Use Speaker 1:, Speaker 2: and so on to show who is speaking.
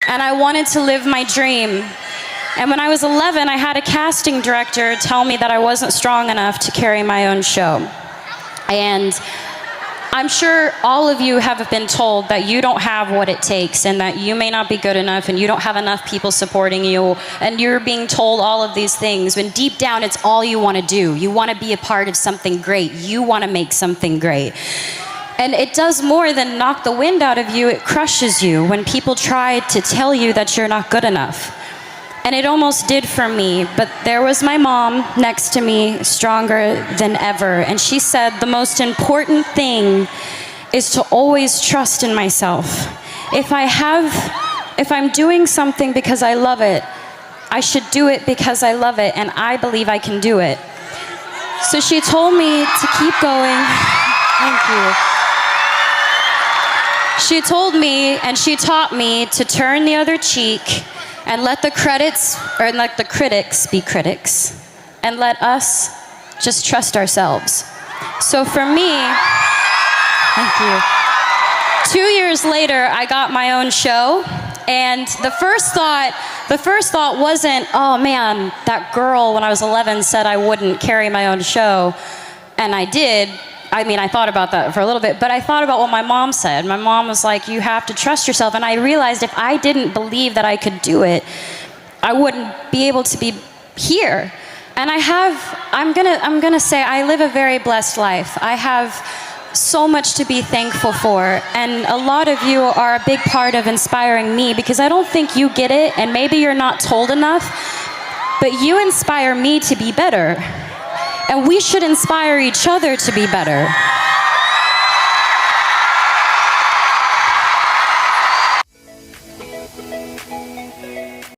Speaker 1: and I wanted to live my dream. And when I was 11, I had a casting director tell me that I wasn't strong enough to carry my own show. And I'm sure all of you have been told that you don't have what it takes and that you may not be good enough and you don't have enough people supporting you, and you're being told all of these things when deep down it's all you want to do. You want to be a part of something great. You want to make something great. And it does more than knock the wind out of you. It crushes you when people try to tell you that you're not good enough. And it almost did for me, but there was my mom next to me, stronger than ever. And she said, the most important thing is to always trust in myself. If I'm doing something because I love it, I should do it because I love it, and I believe I can do it. So she told me to keep going. Thank you. She told me and she taught me to turn the other cheek and let the critics be critics, and let us just trust ourselves. So for me, thank you. 2 years later, I got my own show, and the first thought wasn't, oh man, that girl when I was 11 said I wouldn't carry my own show, and I did. I mean, I thought about that for a little bit, but I thought about what my mom said. My mom was like, you have to trust yourself. And I realized if I didn't believe that I could do it, I wouldn't be able to be here. And I'm gonna say I live a very blessed life. I have so much to be thankful for. And a lot of you are a big part of inspiring me, because I don't think you get it, and maybe you're not told enough, but you inspire me to be better. And we should inspire each other to be better.